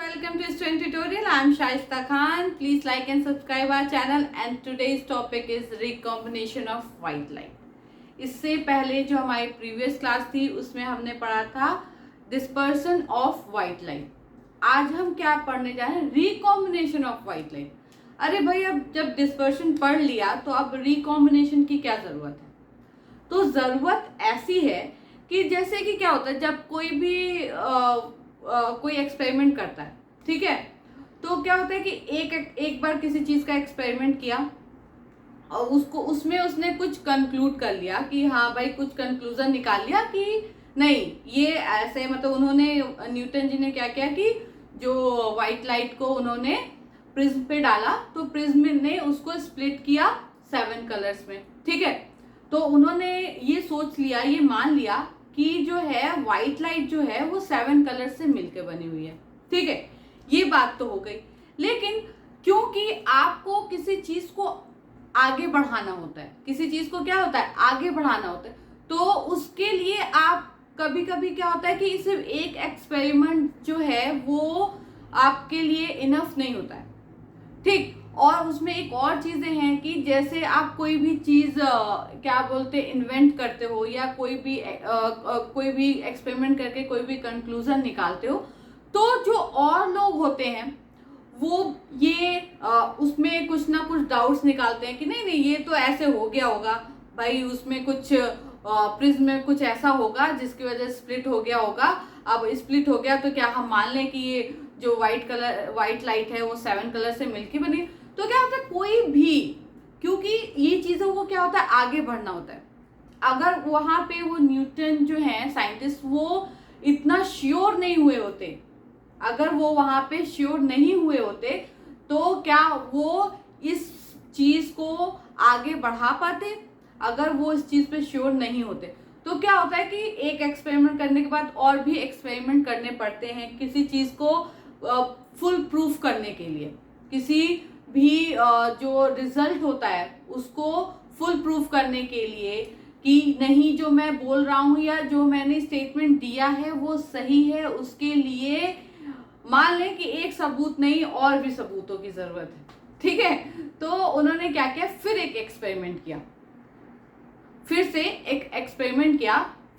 welcome to student tutorial. I am Shaista Khan. Please like and subscribe our channel and today's topic is recombination of white light. इससे पहले जो हमारी previous class थी उसमें हमने पढ़ा था डिस्पर्सन ऑफ वाइट लाइट. आज हम क्या पढ़ने जा रहे हैं? Recombination of white light. अरे भाई, अब जब डिस्पर्सन पढ़ लिया तो अब रिकॉम्बिनेशन की क्या ज़रूरत है? तो ज़रूरत ऐसी है कि जैसे कि क्या होता है जब कोई भी कोई एक्सपेरिमेंट करता है, ठीक है, तो क्या होता है कि एक बार किसी चीज़ का एक्सपेरिमेंट किया और उसमें उसने कुछ कंक्लूड कर लिया कि हाँ भाई, कुछ कंक्लूजन निकाल लिया कि नहीं ये ऐसे, मतलब उन्होंने न्यूटन जी ने क्या किया कि जो वाइट लाइट को उन्होंने प्रिज्म पे डाला तो प्रिज्म ने उसको स्प्लिट किया 7 कलर्स में, ठीक है. तो उन्होंने ये सोच लिया, ये मान लिया कि जो है वाइट लाइट जो है वो 7 कलर से मिलकर बनी हुई है, ठीक है. ये बात तो हो गई. लेकिन क्योंकि आपको किसी चीज को आगे बढ़ाना होता है, किसी चीज को क्या होता है आगे बढ़ाना होता है, तो उसके लिए आप कभी कभी क्या होता है कि सिर्फ एक एक्सपेरिमेंट जो है वो आपके लिए इनफ नहीं होता है, ठीक. और उसमें एक और चीज़ें हैं कि जैसे आप कोई भी चीज़ क्या बोलते इन्वेंट करते हो या कोई भी एक्सपेरिमेंट करके कोई भी कंक्लूजन निकालते हो, तो जो और लोग होते हैं वो ये उसमें कुछ ना कुछ डाउट्स निकालते हैं कि नहीं नहीं ये तो ऐसे हो गया होगा भाई, उसमें कुछ प्रिज्म में कुछ ऐसा होगा जिसकी वजह से स्प्लिट हो गया होगा. अब स्प्लिट हो गया तो क्या हम मान लें कि ये जो वाइट लाइट है वो 7 कलर से मिलके बनी? तो क्या होता है कोई भी, क्योंकि ये चीज़ों को क्या होता है आगे बढ़ना होता है. अगर वहाँ पे वो न्यूटन जो है साइंटिस्ट वो इतना श्योर नहीं हुए होते, अगर वो वहाँ पे श्योर नहीं हुए होते तो क्या वो इस चीज़ को आगे बढ़ा पाते? अगर वो इस चीज़ पे श्योर नहीं होते तो क्या होता है कि एक एक्सपेरिमेंट करने के बाद और भी एक्सपेरिमेंट करने पड़ते हैं किसी चीज़ को फुल प्रूफ करने के लिए. किसी भी जो रिजल्ट होता है उसको फुल प्रूफ करने के लिए कि नहीं जो मैं बोल रहा हूँ या जो मैंने स्टेटमेंट दिया है वो सही है, उसके लिए मान लें कि एक सबूत नहीं और भी सबूतों की ज़रूरत है, ठीक है. तो उन्होंने क्या किया, फिर एक एक्सपेरिमेंट किया,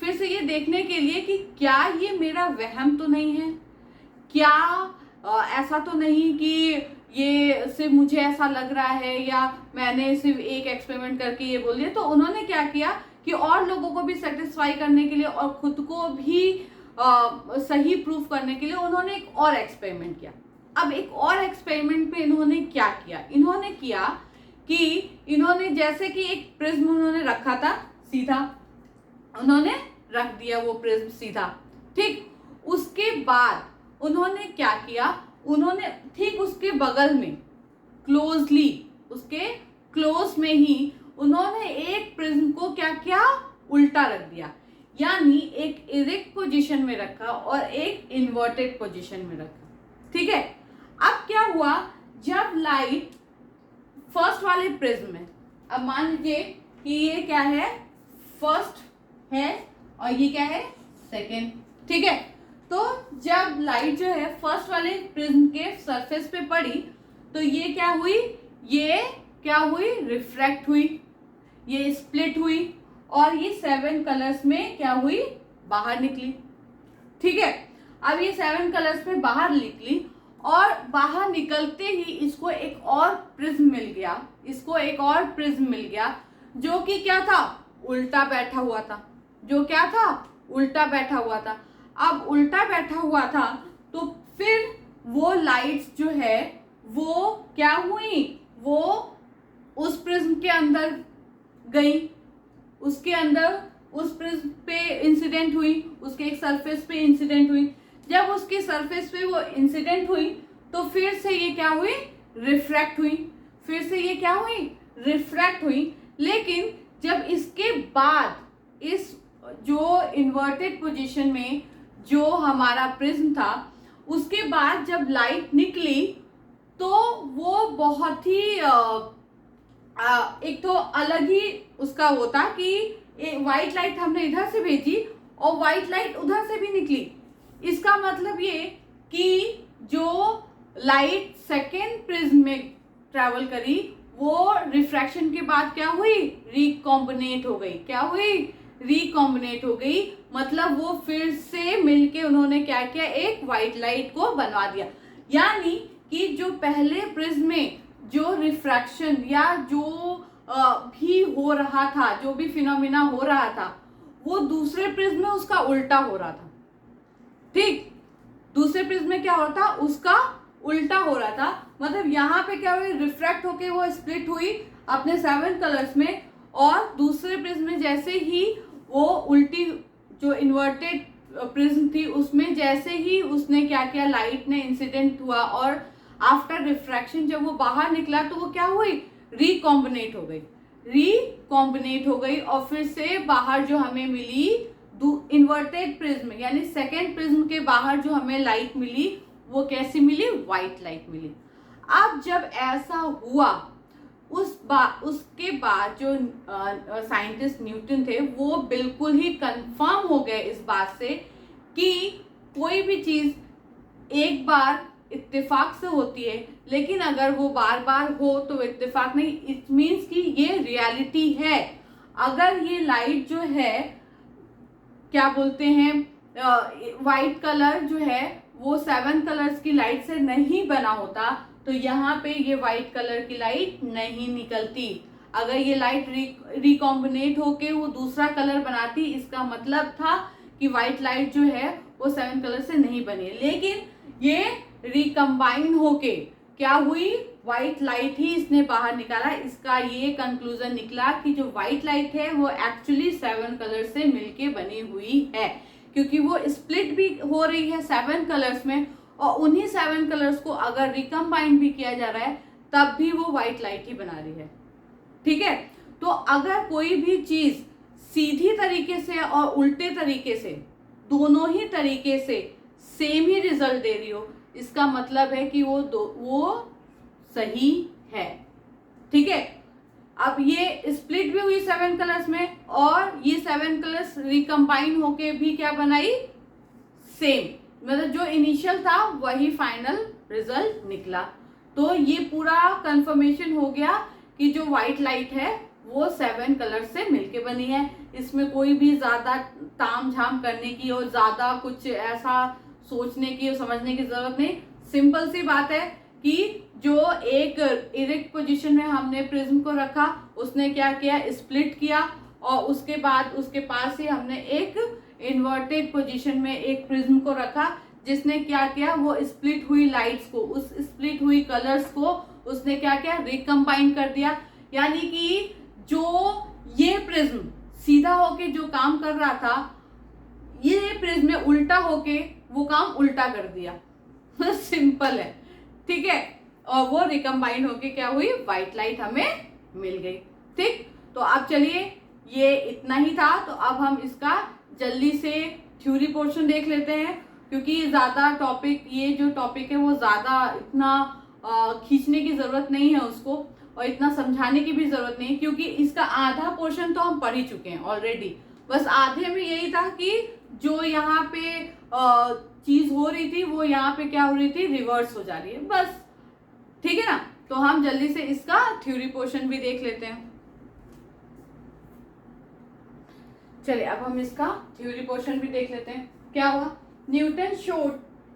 फिर से ये देखने के लिए कि क्या ये मेरा वहम तो नहीं है, क्या ऐसा तो नहीं कि ये सिर्फ मुझे ऐसा लग रहा है या मैंने सिर्फ एक एक्सपेरिमेंट करके ये बोल दिया. तो उन्होंने क्या किया कि और लोगों को भी सेटिस्फाई करने के लिए और खुद को भी सही प्रूफ करने के लिए उन्होंने एक और एक्सपेरिमेंट किया. अब एक और एक्सपेरिमेंट पे इन्होंने क्या किया, इन्होंने किया कि इन्होंने जैसे कि एक प्रिज्म उन्होंने रखा था सीधा, उन्होंने रख दिया वो प्रिज्म सीधा, ठीक. उसके बाद उन्होंने क्या किया, उन्होंने ठीक उसके बगल में क्लोजली, उसके क्लोज में ही उन्होंने एक प्रिज्म को क्या किया, उल्टा रख दिया, यानी एक इरेक्ट पोजीशन में रखा और एक इन्वर्टेड पोजीशन में रखा, ठीक है. अब क्या हुआ, जब लाइट फर्स्ट वाले प्रिज्म में, अब मान लीजिए कि ये क्या है, फर्स्ट है और ये क्या है, सेकेंड, ठीक है. तो जब लाइट जो है फर्स्ट वाले प्रिज्म के सरफेस पे पड़ी तो ये क्या हुई, रिफ्रैक्ट हुई, ये स्प्लिट हुई और ये 7 कलर्स में क्या हुई, बाहर निकली, ठीक है. अब ये 7 कलर्स में बाहर निकली और बाहर निकलते ही इसको एक और प्रिज्म मिल गया, जो कि क्या था, उल्टा बैठा हुआ था. अब उल्टा बैठा हुआ था तो फिर वो लाइट्स जो है वो क्या हुई, वो उस प्रिज्म के अंदर गई, उसके अंदर उस प्रिज्म पे इंसिडेंट हुई, उसके एक सरफेस पे इंसिडेंट हुई. जब उसके सरफेस पे वो इंसिडेंट हुई तो फिर से ये क्या हुई, रिफ्रैक्ट हुई. लेकिन जब इसके बाद इस जो इन्वर्टेड पोजीशन में जो हमारा प्रिज्म था उसके बाद जब लाइट निकली तो वो बहुत ही एक तो अलग ही उसका वो था कि व्हाइट लाइट हमने इधर से भेजी और व्हाइट लाइट उधर से भी निकली. इसका मतलब ये कि जो लाइट सेकेंड प्रिज्म में ट्रेवल करी वो रिफ्रैक्शन के बाद क्या हुई, रिकॉम्बिनेट हो गई। क्या हुई, रिकॉम्बिनेट हो गई, मतलब वो फिर से मिलके उन्होंने क्या किया, एक व्हाइट लाइट को बनवा दिया। यानी कि जो पहले प्रिज्म में जो रिफ्रैक्शन या जो भी हो रहा था, जो भी फिनोमिना हो रहा था, वो दूसरे प्रिज्म में उसका उल्टा हो रहा था। ठीक, दूसरे प्रिज्म में क्या हो रहा था, उसका उल्टा हो रहा था। मतलब यहाँ पे क्या हुई, रिफ्रैक्ट होके वो स्प्लिट हुई अपने 7 कलर्स में, और दूसरे प्रिज्म में जैसे ही वो उल्टी जो इन्वर्टेड प्रिज्म थी उसमें जैसे ही उसने क्या किया, लाइट ने इंसिडेंट हुआ और आफ्टर रिफ्रैक्शन जब वो बाहर निकला तो वो क्या हुई, रिकॉम्बिनेट हो गई। रिकॉम्बिनेट हो गई और फिर से बाहर जो हमें मिली इन्वर्टेड प्रिज्म, यानी सेकेंड प्रिज्म के बाहर जो हमें लाइट मिली वो कैसी मिली, व्हाइट लाइट मिली। अब जब ऐसा हुआ उसके बाद जो साइंटिस्ट न्यूटन थे वो बिल्कुल ही कंफर्म हो गए इस बात से कि कोई भी चीज एक बार इत्तेफाक से होती है, लेकिन अगर वो बार बार हो तो इत्तेफाक नहीं, इट मीन्स कि ये रियलिटी है। अगर ये लाइट जो है, क्या बोलते हैं, वाइट कलर जो है वो 7 कलर्स की लाइट से नहीं बना होता तो यहाँ पे ये व्हाइट कलर की लाइट नहीं निकलती। अगर ये लाइट रिकॉम्बिनेट होके वो दूसरा कलर बनाती, इसका मतलब था कि व्हाइट लाइट जो है वो 7 कलर से नहीं बनी, लेकिन ये रिकम्बाइन होके क्या हुई, व्हाइट लाइट ही इसने बाहर निकाला। इसका ये कंक्लूजन निकला कि जो व्हाइट लाइट है वो एक्चुअली 7 कलर से मिलके बनी हुई है, क्योंकि वो स्प्लिट भी हो रही है 7 कलर्स में, और उन्हीं 7 कलर्स को अगर रिकम्बाइन भी किया जा रहा है तब भी वो व्हाइट लाइट ही बना रही है। ठीक है, तो अगर कोई भी चीज सीधी तरीके से और उल्टे तरीके से, दोनों ही तरीके से सेम ही रिजल्ट दे रही हो, इसका मतलब है कि वो सही है। ठीक है, अब ये स्प्लिट भी हुई 7 कलर्स में और ये 7 कलर्स रिकम्बाइन होके भी क्या बनाई, सेम, मतलब जो इनिशियल था वही फाइनल रिजल्ट निकला। तो ये पूरा कंफर्मेशन हो गया कि जो व्हाइट लाइट है वो 7 कलर से मिलके बनी है। इसमें कोई भी ज्यादा ताम झाम करने की और ज्यादा कुछ ऐसा सोचने की और समझने की जरूरत नहीं। सिंपल सी बात है कि जो एक इरेक्ट पोजीशन में हमने प्रिज्म को रखा, उसने क्या किया, स्प्लिट किया, और उसके बाद उसके पास ही हमने एक इन्वर्टेड पोजीशन में एक प्रिज्म को रखा, जिसने क्या किया, वो स्प्लिट हुई लाइट्स को, उस स्प्लिट हुई कलर्स को उसने क्या किया, रिकम्बाइन कर दिया। यानी कि जो ये प्रिज्म सीधा होके जो काम कर रहा था, ये प्रिज्म में उल्टा होके वो काम उल्टा कर दिया। सिंपल है, ठीक है, और वो रिकम्बाइन होके क्या हुई, व्हाइट लाइट हमें मिल गई। ठीक, तो अब चलिए ये इतना ही था। तो अब हम इसका जल्दी से थ्योरी पोर्शन देख लेते हैं, क्योंकि ज्यादा टॉपिक, ये जो टॉपिक है वो ज्यादा इतना खींचने की जरूरत नहीं है उसको, और इतना समझाने की भी जरूरत नहीं, क्योंकि इसका आधा पोर्शन तो हम पढ़ ही चुके हैं ऑलरेडी। बस आधे में यही था कि जो यहाँ पे चीज हो रही थी वो यहाँ पे क्या हो रही थी, रिवर्स हो जा रही है, बस। ठीक है ना, तो हम जल्दी से इसका थ्योरी पोर्शन भी देख लेते हैं। चलिए अब हम इसका थ्योरी पोर्शन भी देख लेते हैं। क्या हुआ, Newton showed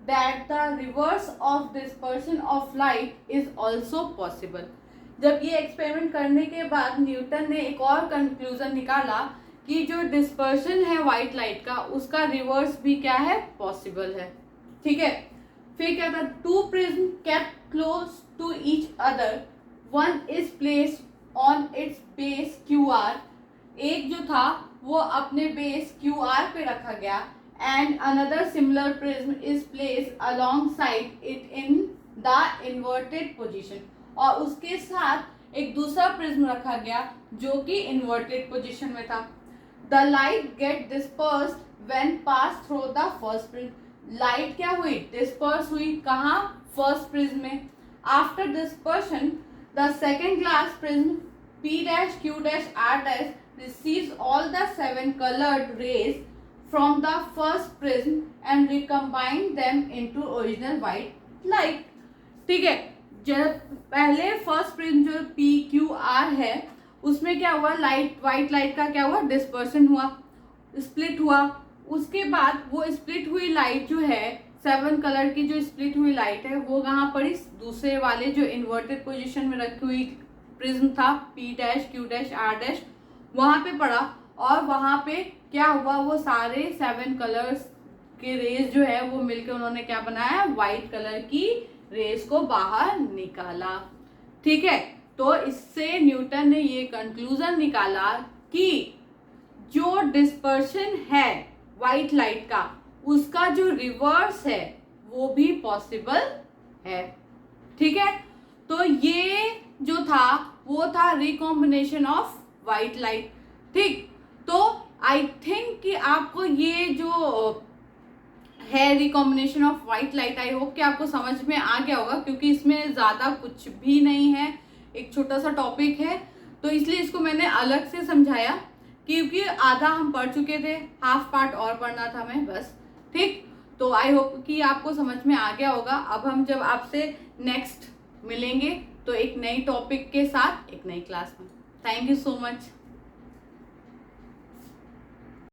that the reverse of dispersion of light is also possible. जब ये एक्सपेरिमेंट करने के बाद न्यूटन ने एक और कंक्लूजन निकाला कि जो डिस्पर्शन है व्हाइट लाइट का, उसका रिवर्स भी क्या है, पॉसिबल है। ठीक है, फिर क्या था, two prism kept close to each other, one is placed on its base QR, एक जो था वो अपने बेस QR पे रखा गया, and another similar prism is placed alongside it in the inverted position, और उसके साथ एक दूसरा प्रिज्म रखा गया जो कि इन्वर्टेड पोजीशन में था। The light get dispersed when pass through the first prism, light क्या हुई, डिस्पर्स हुई, कहाँ, फर्स्ट प्रिज्म में। After dispersion the second glass prism P', Q', R' receives all the 7 colored rays from the first prism and recombine them into original white light. ठीक है, जब पहले first prism जो PQR है उसमें क्या हुआ, लाइट, व्हाइट लाइट का क्या हुआ, डिस्पर्शन हुआ, स्प्लिट हुआ। उसके बाद वो स्प्लिट हुई लाइट जो है, 7 कलर की जो स्प्लिट हुई लाइट है वो कहाँ पड़ी, दूसरे वाले जो इन्वर्टेड पोजीशन में रखी हुई प्रिज्म था P dash Q dash R dash, वहां पे पड़ा। और वहां पे क्या हुआ, वो सारे 7 कलर्स के रेज जो है वो मिलकर उन्होंने क्या बनाया, व्हाइट कलर की रेज को बाहर निकाला। ठीक है, तो इससे न्यूटन ने ये कंक्लूजन निकाला कि जो डिस्पर्शन है व्हाइट लाइट का, उसका जो रिवर्स है वो भी पॉसिबल है। ठीक है, तो ये जो था वो था रिकॉम्बिनेशन ऑफ व्हाइट लाइट। ठीक, तो आई थिंक कि आपको ये जो है recombination of white light, I hope कि आपको समझ में आ गया होगा, क्योंकि इसमें ज़्यादा कुछ भी नहीं है, एक छोटा सा टॉपिक है, तो इसलिए इसको मैंने अलग से समझाया, क्योंकि आधा हम पढ़ चुके थे, हाफ पार्ट और पढ़ना था मैं बस। ठीक, तो आई होप कि आपको समझ में आ गया होगा। अब हम जब आपसे नेक्स्ट मिलेंगे तो एक नई टॉपिक के साथ एक नई क्लास में। Thank you so much.